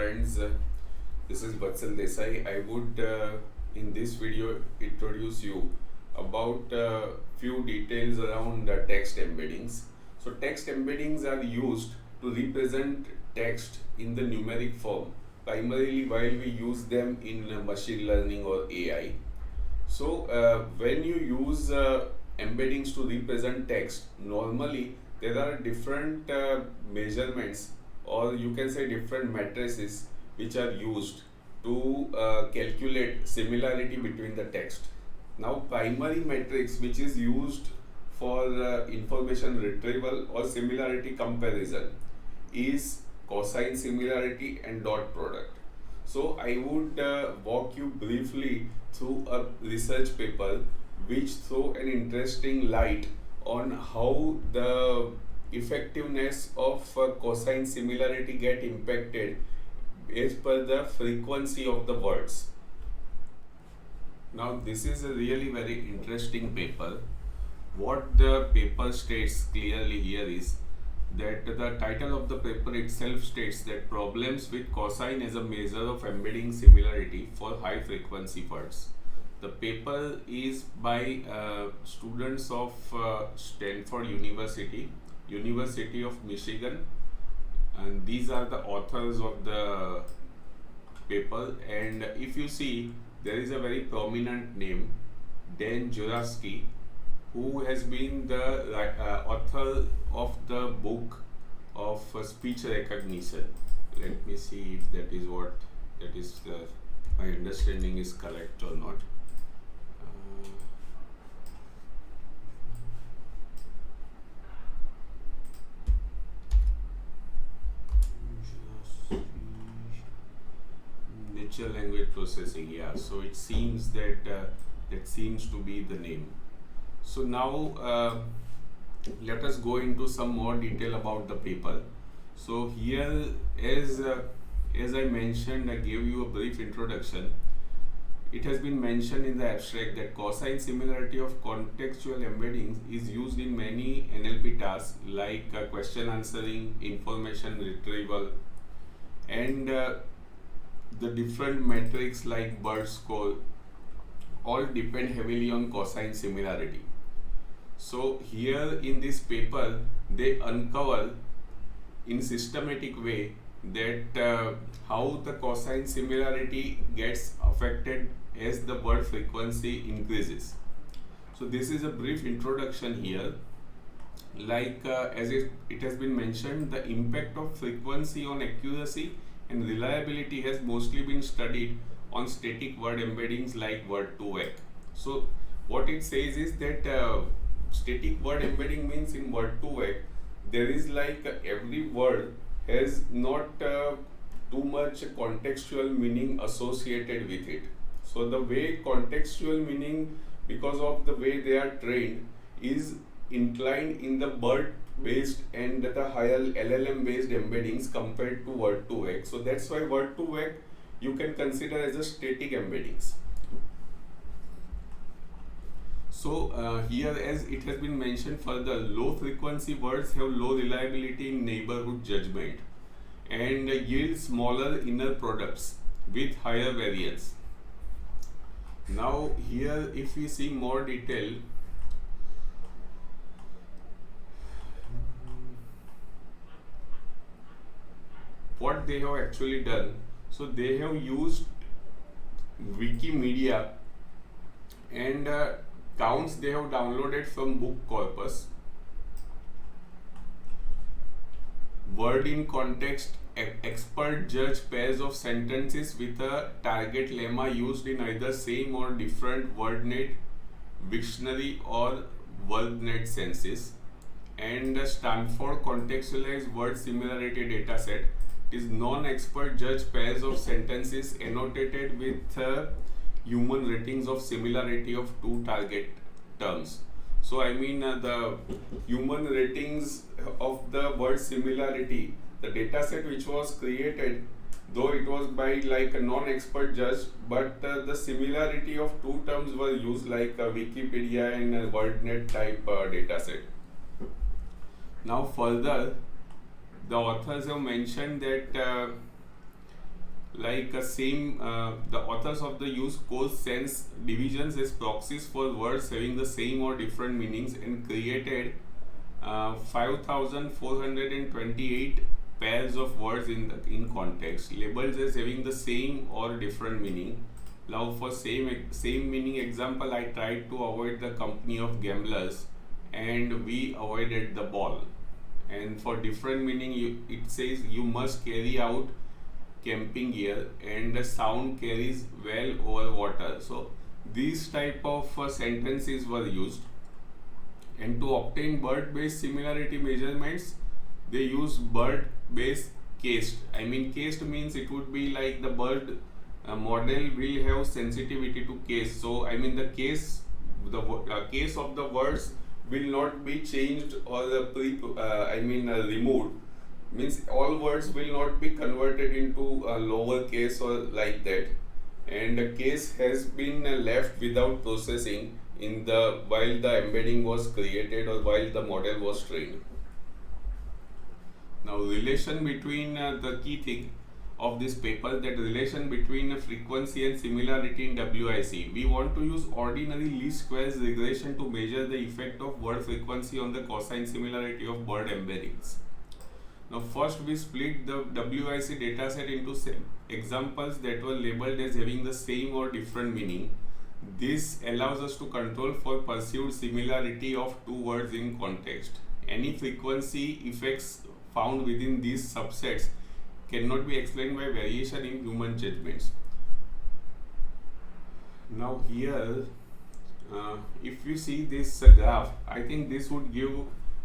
friends, this is Vatsal Desai. I would in this video introduce you about few details around text embeddings. So text embeddings are used to represent text in the numeric form, primarily while we use them in machine learning or AI. So when you use embeddings to represent text, normally there are different measurements, or you can say different matrices which are used to calculate similarity between the text. Now primary matrix which is used for information retrieval or similarity comparison is cosine similarity and dot product. So I would walk you briefly through a research paper which throw an interesting light on how the effectiveness of cosine similarity get impacted as per the frequency of the words. Now this is a really very interesting paper. What the paper states clearly here is that the title of the paper itself states that problems with cosine as a measure of embedding similarity for high frequency words. The paper is by students of Stanford University, University of Michigan, and these are the authors of the paper. And if you see, there is a very prominent name, Dan Jurafsky, who has been the author of the book of speech recognition. Let me see if that is what that is. My understanding is correct or not. Natural language processing. Yeah. So it seems that that seems to be the name. So now let us go into some more detail about the paper. So here, as I mentioned, I gave you a brief introduction. It has been mentioned in the abstract that cosine similarity of contextual embeddings is used in many NLP tasks like question answering, information retrieval, and the different metrics like BERT score all depend heavily on cosine similarity. So here in this paper, they uncover in systematic way that how the cosine similarity gets affected as the word frequency increases. So this is a brief introduction here. Like as it has been mentioned, the impact of frequency on accuracy and reliability has mostly been studied on static word embeddings like word2vec. So what it says is that static word embedding means in word2vec there is like every word has not too much contextual meaning associated with it. So the way contextual meaning, because of the way they are trained, is inclined in the BERT based and the higher LLM based embeddings compared to word2vec. So that's why word2vec you can consider as a static embeddings. So here, as it has been mentioned further, low frequency words have low reliability in neighborhood judgment and yield smaller inner products with higher variance. Now here, if we see more detail, what they have actually done, so they have used Wikimedia and counts they have downloaded from book corpus, word in context, expert judge pairs of sentences with a target lemma used in either same or different WordNet, Wiktionary or WordNet senses, and Stanford contextualized word similarity dataset is non-expert judge pairs of sentences annotated with human ratings of similarity of two target terms. So I mean the human ratings of the word similarity, the dataset which was created, though it was by like a non-expert judge, but the similarity of two terms were used like Wikipedia and WordNet type dataset. Now further, the authors have mentioned that like the authors of the use cosine divisions as proxies for words having the same or different meanings and created 5428 pairs of words in context labeled as having the same or different meaning. Now for same meaning example, I tried to avoid the company of gamblers and we avoided the ball. And for different meaning, it says you must carry out camping gear and the sound carries well over water. So these type of sentences were used, and to obtain BERT based similarity measurements they use BERT based cased. I mean, cased means it would be like the BERT model will have sensitivity to case. So I mean the case of the words will not be changed or removed. Means all words will not be converted into a lower case or like that, and the case has been left without processing in the while the embedding was created or while the model was trained. Now relation between the key thing of this paper, that relation between frequency and similarity in WIC. We want to use ordinary least squares regression to measure the effect of word frequency on the cosine similarity of BERT embeddings. Now first we split the WIC dataset into examples that were labeled as having the same or different meaning. This allows us to control for perceived similarity of two words in context. Any frequency effects found within these subsets cannot be explained by variation in human judgments. Now here, if you see this graph, I think this would give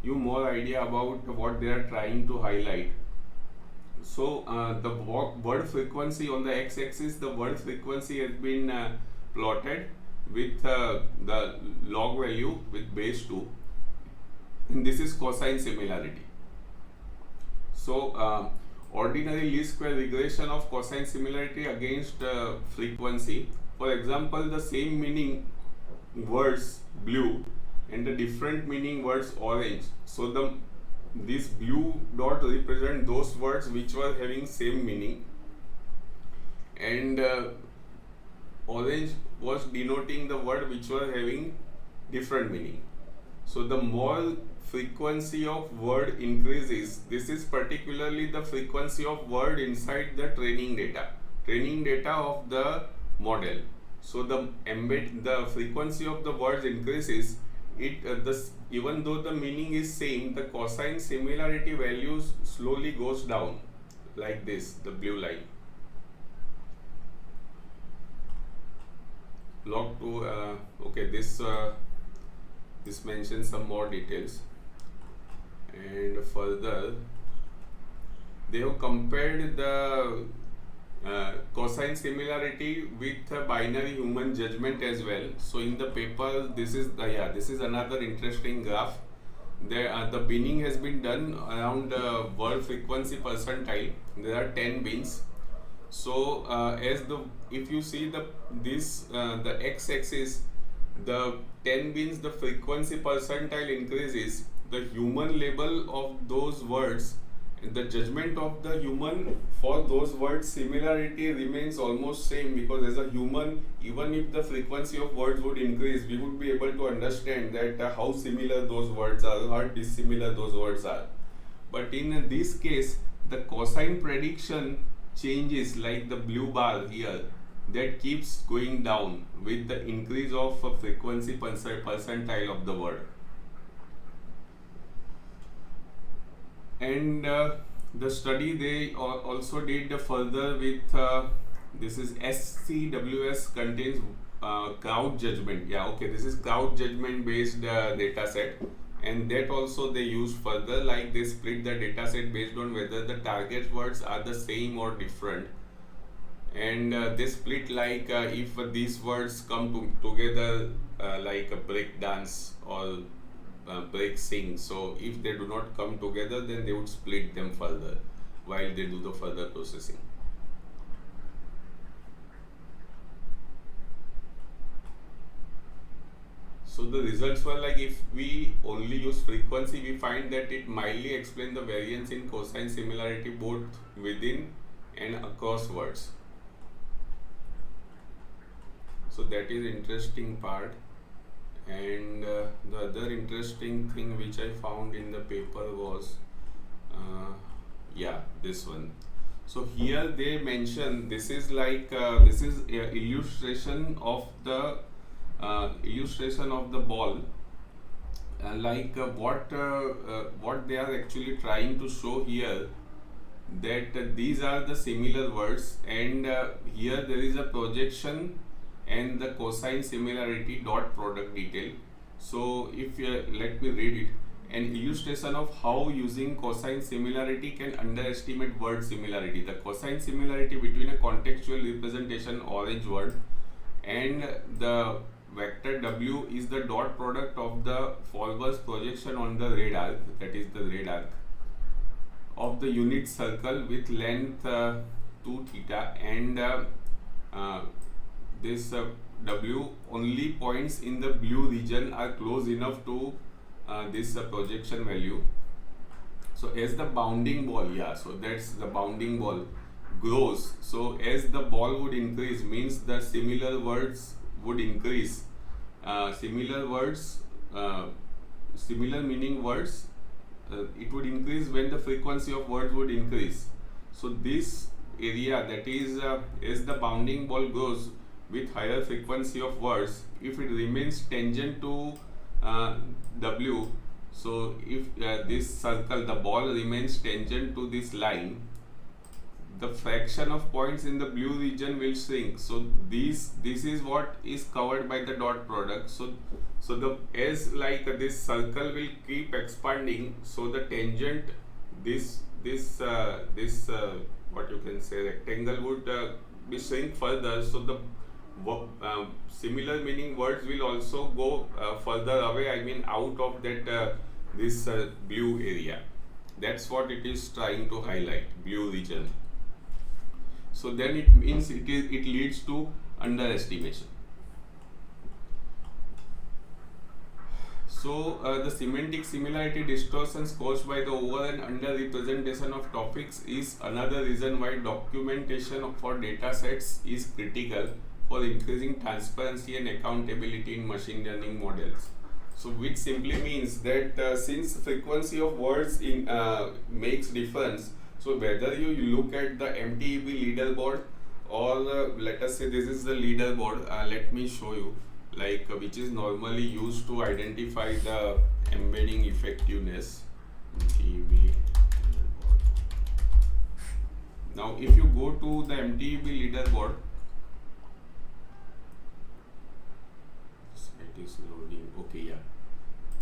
you more idea about what they are trying to highlight. So the word frequency on the x-axis, the word frequency has been plotted with the log value with base 2, and this is cosine similarity. So ordinary least square regression of cosine similarity against frequency. For example, the same meaning words blue and the different meaning words orange. So this blue dot represent those words which were having same meaning, and orange was denoting the word which were having different meaning. So the more frequency of word increases, this is particularly the frequency of word inside the training data of the model. So the frequency of the words increases, even though the meaning is same, the cosine similarity values slowly goes down like this, the blue line. Log 2, okay, this mentions some more details, and further they have compared the cosine similarity with binary human judgment as well. So in the paper, this is another interesting graph. The binning has been done around word frequency percentile. There are 10 bins. So if you see the x-axis, the 10 bins, the frequency percentile increases, the human label of those words, the judgment of the human for those words similarity remains almost same, because as a human, even if the frequency of words would increase, we would be able to understand that how similar those words are, how dissimilar those words are. But in this case, the cosine prediction changes, like the blue bar here, that keeps going down with the increase of frequency percentile of the word. And the study they also did further with this is SCWS contains crowd judgment. This is crowd judgment based data set, and that also they use further, like they split the data set based on whether the target words are the same or different, and they split like if these words come together like a break dance or break sing. So if they do not come together, then they would split them further while they do the further processing. So the results were like, if we only use frequency, we find that it mildly explains the variance in cosine similarity both within and across words. So that is interesting part. And the other interesting thing which I found in the paper was this one. So here they mention this is like this is a illustration of the ball, what they are actually trying to show here, that these are the similar words, and here there is a projection and the cosine similarity dot product detail. So if let me read it. An illustration of how using cosine similarity can underestimate word similarity. The cosine similarity between a contextual representation, orange word, and the vector W is the dot product of the forward projection on the red arc, that is the red arc, of the unit circle with length 2 theta, and this W only points in the blue region are close enough to this projection value. So as the bounding ball, so that's the bounding ball grows, so as the ball would increase, means the similar words would increase. Similar meaning words, it would increase when the frequency of words would increase. So this area, that is as the bounding ball grows with higher frequency of words, if it remains tangent to W, so if this circle, the ball remains tangent to this line, the fraction of points in the blue region will shrink. So this is what is covered by the dot product. So the as like this circle will keep expanding, so the tangent, this what you can say, rectangle would be shrink further. So the similar meaning words will also go further away, I mean out of that this blue area. That's what it is trying to highlight, blue region. So then it means it leads to underestimation. So the semantic similarity distortions caused by the over and under representation of topics is another reason why documentation for data sets is critical for increasing transparency and accountability in machine learning models. So which simply means that since frequency of words in makes difference, so whether you look at the MTEB leaderboard or let us say this is the leaderboard, let me show you, like which is normally used to identify the embedding effectiveness. MTEB leaderboard. Now if you go to the MTEB leaderboard, it is loading. Okay,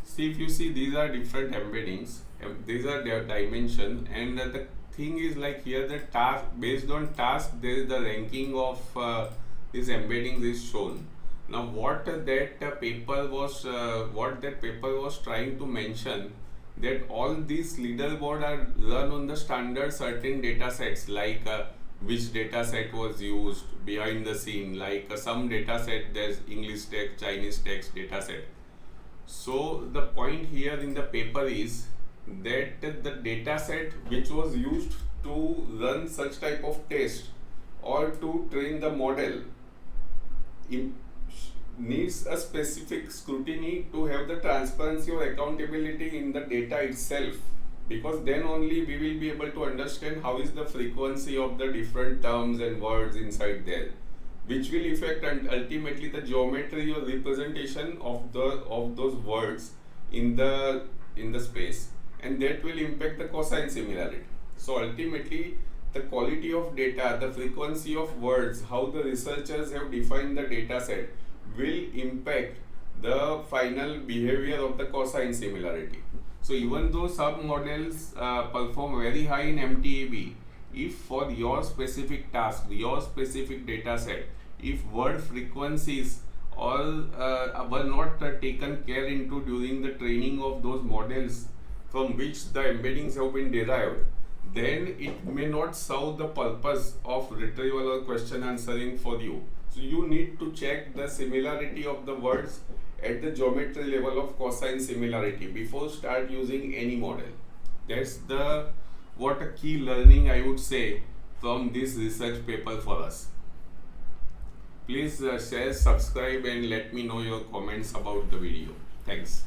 see, if you see, these are different embeddings, these are their dimension, and the thing is like here the task, based on task, there is the ranking of these embeddings is shown. Now what that paper was trying to mention, that all these leaderboard are run on the standard certain data sets, like which data set was used behind the scene, like some data set, there's English text, Chinese text data set. So the point here in the paper is that the data set which was used to run such type of test or to train the model needs a specific scrutiny to have the transparency or accountability in the data itself, because then only we will be able to understand how is the frequency of the different terms and words inside there, which will affect and ultimately the geometry or representation of those words in the space, and that will impact the cosine similarity. So ultimately the quality of data, the frequency of words, how the researchers have defined the data set will impact the final behavior of the cosine similarity. So even though submodels perform very high in MTEB, if for your specific task, your specific data set, if word frequencies or were not taken care into during the training of those models from which the embeddings have been derived, then it may not serve the purpose of retrieval or question answering for you. So you need to check the similarity of the words at the geometry level of cosine similarity before start using any model. That's what a key learning I would say from this research paper for us. Please share, subscribe, and let me know your comments about the video. Thanks.